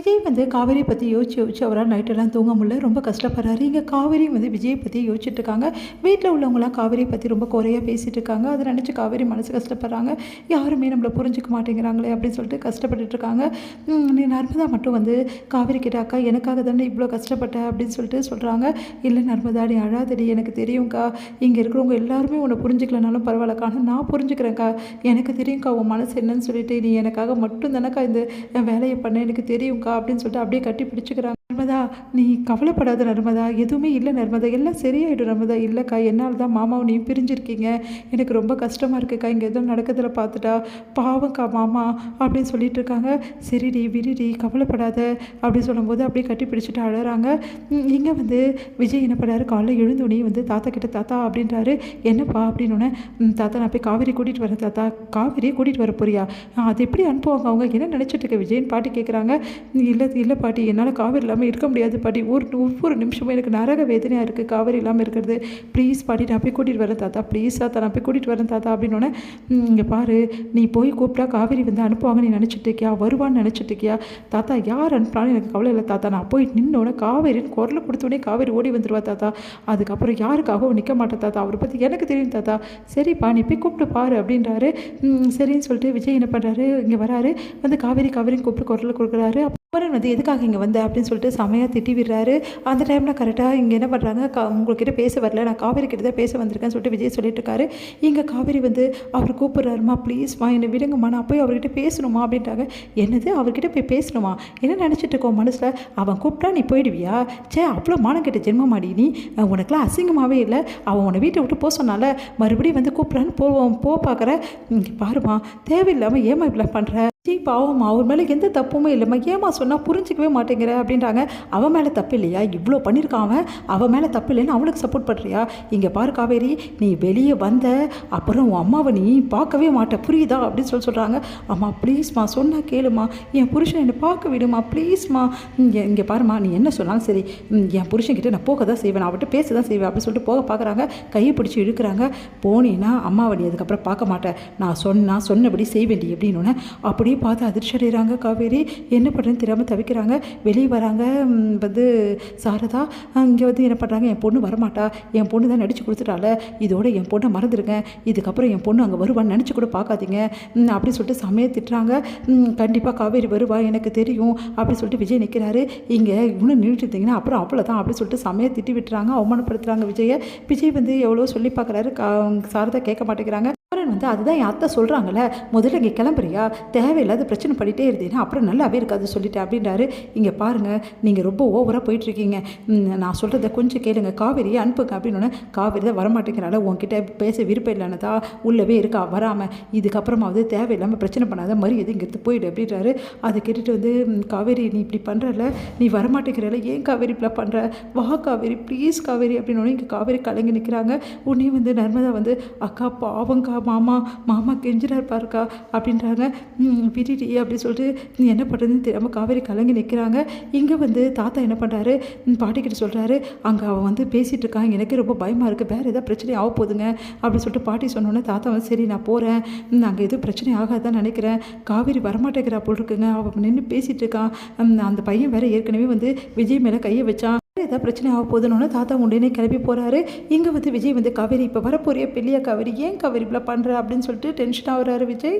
விஜய் வந்து காவேரி பற்றி யோசிச்சு அவரால் நைட்டெல்லாம் தூங்க முடியல. ரொம்ப கஷ்டப்படுறாரு. இங்கே காவேரி வந்து விஜய் பற்றி யோசிச்சுட்டு இருக்காங்க. வீட்டில் உள்ளவங்களாம் காவேரி பற்றி ரொம்ப குறையாக பேசிகிட்டு இருக்காங்க. அதை நினச்சி காவேரி மனசு கஷ்டப்படுறாங்க. யாருமே நம்மளை புரிஞ்சிக்க மாட்டேங்கிறாங்களே அப்படின்னு சொல்லிட்டு கஷ்டப்பட்டுட்டு இருக்காங்க. நீ நர்மதா மட்டும் வந்து காவேரி கிட்ட அக்கா எனக்காக தானே இவ்வளோ கஷ்டப்பட்ட அப்படின்னு சொல்லிட்டு சொல்கிறாங்க. இல்லை நர்மதா நீ அழாதடி, எனக்கு தெரியும்க்கா, இங்கே இருக்கிறவங்க எல்லாருமே உன்னை புரிஞ்சிக்கலனாலும் பரவாயில்லக்கா, ஆனால் நான் புரிஞ்சுக்கிறேன்க்கா, எனக்கு தெரியும்க்கா உன் மனசு என்னன்னு சொல்லிட்டு, நீ எனக்காக மட்டும் தானேக்கா இந்த வேலையை பண்ண, எனக்கு தெரியும்க்கா அப்படின்னு சொல்லிட்டு அப்படியே கட்டி பிடிச்சிக்கிறாங்க. நர்மதா நீ கவலைப்படாத நர்மதா, எதுவுமே இல்லை நர்மதா, எல்லாம் சரியாயிடும் நர்மதா. இல்லைக்கா என்னால் தான் மாமாவை நீ பிரிஞ்சிருக்கீங்க, எனக்கு ரொம்ப கஷ்டமாக இருக்குக்கா, இங்கே எதுவும் நடக்கிறதுல பார்த்துட்டா பாவக்கா மாமா அப்படின்னு சொல்லிட்டு இருக்காங்க. சரிடி விடுடி கவலைப்படாத அப்படின்னு சொல்லும்போது அப்படியே கட்டி பிடிச்சிட்டு அழறாங்க. இங்கே வந்து விஜய் என்ன பண்ணாரு, காலைல எழுந்தோடனே வந்து தாத்தா கிட்ட தாத்தா அப்படின்றாரு. என்னப்பா அப்படின்னோடனே, தாத்தா நான் போய் காவேரி கூட்டிகிட்டு வரேன் தாத்தா. காவேரியை கூட்டிகிட்டு வர போறியா? அது எப்படி அனுப்புவாங்க, அவங்க என்ன நினச்சிட்டு இருக்க விஜய்னு பாட்டி கேட்குறாங்க. இல்லை இல்லை பாட்டி, என்னால் காவேரி இல்லாமல் இருக்க முடியாது பாட்டி, ஒவ்வொரு நிமிஷமும் எனக்கு நரக வேதனையாக இருக்குது காவேரி இல்லாமல் இருக்கிறது. ப்ளீஸ் பாட்டி நான் போய் கூட்டிகிட்டு வரேன் தாத்தா, ப்ளீஸ் தாத்தா நான் போய் கூட்டிகிட்டு வரேன் தாத்தா அப்படின்னோடனே, இங்கே பாரு நீ போய் கூப்பிட்டா காவேரி வந்து அனுப்புவாங்க நீ நினச்சிட்டு இருக்கியா, வருவான்னு நினச்சிட்டு இருக்கியா? தாத்தா யார் அனுப்புனாலும் எனக்கு கவலை இல்லை தாத்தா, நான் போய் நின்னோடனே காவேரின்னு குரலை கொடுத்தோடனே காவேரி ஓடி வந்துடுவா தாத்தா, அதுக்கப்புறம் யாருக்காகவும் நிற்க மாட்டேன் தாத்தா, அவரை பற்றி எனக்கு தெரியும் தாத்தா. சரிப்பா நீ போய் கூப்பிட்டு பாரு அப்படின்றாரு. சரின்னு சொல்லிட்டு விஜய் என்ன பண்ணுறாரு, இங்கே வராரு, வந்து காவேரின்னு கூப்பிட்டு குரலை கொடுக்குறாரு. அப்புறம் வந்து எதுக்காக இங்கே வந்த அப்படின்னு சொல்லிட்டு செமையாக திட்டி விடுறாரு. அந்த டைமில் கரெக்டாக இங்கே என்ன பண்ணுறாங்க, உங்கள்கிட்ட பேச வரல, நான் காவேரி கிட்ட தான் பேச வந்திருக்கேன்னு சொல்லிட்டு விஜய் சொல்லிட்டு இருக்காரு. இங்கே காவேரி வந்து அவர் கூப்பிட்றாருமா, ப்ளீஸ்மா என்னை விடுங்கம்மா, நான் போய் அவர்கிட்ட பேசணுமா அப்படின்ட்டாங்க. என்னது அவர்கிட்ட போய் பேசணுமா, என்ன நினச்சிட்டு இருக்கோம் மனசில், அவன் கூப்பிட்டா நீ போயிடுவியா? சே அவ்வளோ மானம் கெட்ட ஜென்மமாடி நீ, உனக்குலாம் அசிங்கமாகவே இல்லை, அவன் உன்னை வீட்டை விட்டு போக சொன்னால மறுபடியும் வந்து கூப்பிட்றான்னு பார்க்குற. இங்கே பாருமா தேவையில்லாமல் ஏமா இப்படிலாம் பண்ணுற, விஜய் பாவம்மா, அவர் மேலே எந்த தப்புமே இல்லைம்மா, ஏமா சொன்னால் புரிஞ்சிக்கவே மாட்டேங்கிற அப்படின்றாங்க. அவன் மேலே தப்பு இல்லையா, இவ்வளோ பண்ணியிருக்கான் அவன் மேலே தப்பு இல்லைன்னு அவளுக்கு சப்போர்ட் பண்ணுறியா? இங்கே பாரு காவேரி, நீ வெளியே வந்த அப்புறம் உன் அம்மாவை நீ பார்க்கவே மாட்ட புரியுதா அப்படின்னு சொல்கிறாங்க. அம்மா ப்ளீஸ்மா சொன்னால் கேளுமா, என் புருஷன் என்னை பார்க்க விடுமா ப்ளீஸ்மா. இங்கே பாருமா நீ என்ன சொன்னாலும் சரி, என் புருஷன்கிட்ட நான் போக தான் செய்வேன், அவர்கிட்ட பேச தான் செய்வேன் அப்படின்னு சொல்லிட்டு போக பார்க்குறாங்க. கையை பிடிச்சி இழுக்கிறாங்க. போனீன்னா அம்மாவை நீ அதுக்கப்புறம் பார்க்க மாட்டேன், நான் சொன்னபடி செய்வேண்டி அப்படின்னு. அப்படி பார்த்து அதிர்ச்சி அடைகிறாங்க காவேரி. என்ன பண்ணுறதுன்னு தெரியாமல் தவிக்கிறாங்க. வெளியே வராங்க வந்து சாரதா. இங்கே வந்து என்ன பண்ணுறாங்க, என் பொண்ணு வரமாட்டா, என் பொண்ணு தான் நடித்து கொடுத்துட்டால, இதோட என் பொண்ணை மறந்துருக்கேன், இதுக்கப்புறம் என் பொண்ணு அங்கே வருவான்னு நினச்சி கூட பார்க்காதீங்க அப்படின்னு சொல்லிட்டு சமையல் திட்டுறாங்க. கண்டிப்பாக காவேரி வருவா எனக்கு தெரியும் அப்படின்னு சொல்லிட்டு விஜய் நிற்கிறாரு. இங்கே இன்னும் நின்றுட்டுருந்தீங்கன்னா அப்புறம் அவ்வளோதான் அப்படின்னு சொல்லிட்டு சமையல் திட்டி விட்டுறாங்க, அவமானப்படுத்துகிறாங்க விஜயை. விஜய் வந்து எவ்வளோ சொல்லி பார்க்குறாரு, சாரதா கேட்க மாட்டேங்கிறாங்க. வந்து அதுதான் என் அத்தை சொல்கிறாங்களே, முதல்ல இங்கே கிளம்புறியா, தேவையில்லாத பிரச்சனை பண்ணிகிட்டே இருந்தீங்கன்னா அப்புறம் நல்லாவே இருக்காது சொல்லிட்டேன் அப்படின்றாரு. இங்கே பாருங்கள் நீங்கள் ரொம்ப ஓவராக போயிட்டுருக்கீங்க, நான் சொல்கிறத கொஞ்சம் கேளுங்க, காவேரியை அனுப்புங்க அப்படின்னு. காவேரி தான் வரமாட்டேங்கிறால, உங்ககிட்ட பேச விருப்பம் இல்லைன்னதா உள்ளவே இருக்கா வராமல், இதுக்கப்புறமாவது தேவையில்லாமல் பிரச்சனை பண்ணாத, மரியாதை இங்கேருந்து போயிடு அப்படின்றாரு. அதை கேட்டுட்டு வந்து காவேரி நீ இப்படி பண்ணுறல, நீ வரமாட்டேங்கிறல, ஏன் காவேரி இப்படி பண்ணுற, வா காவேரி ப்ளீஸ் காவேரி அப்படின்னு. இங்கே காவேரி கலங்கி நிற்கிறாங்க. உடனே வந்து நர்மதா வந்து அக்கா பாவங்கா, மாமா கெஞ்சிடார் பாருக்கா அப்படின்றாங்க. விடிடி அப்படின்னு சொல்லிட்டு நீ என்ன பண்ணுறதுன்னு தெரியாமல் காவேரி கலங்கி நிற்கிறாங்க. இங்கே வந்து தாத்தா என்ன பண்ணுறாரு, பாட்டிக்கிட்ட சொல்கிறாரு, அங்கே அவன் வந்து பேசிகிட்டு இருக்கான், எனக்கே ரொம்ப பயமாக இருக்குது, வேறு எதாவது பிரச்சனை ஆக போகுதுங்க அப்படின்னு சொல்லிட்டு பாட்டி சொன்னோன்னே தாத்தா வந்து சரி நான் போகிறேன், அங்கே எதுவும் பிரச்சனை ஆகாதான் நினைக்கிறேன், காவேரி வரமாட்டேங்கிறா போல் இருக்குங்க, அவன் நின்று பேசிகிட்டு இருக்கான், அந்த பையன் வேறு ஏற்கனவே வந்து விஜய் மேலே கையை வச்சான், ஏதாவது பிரச்சனை ஆக போகுதுன்னு தாத்தா உடனே கிளம்பி போகிறாரு. இங்கே வந்து விஜய் வந்து காவேரி இப்போ வரப்போறிய பெரிய காவேரி, ஏன் காவேரி இப்படி பண்ணுற அப்படின்னு சொல்லிட்டு டென்ஷன் ஆகுறாரு விஜய்.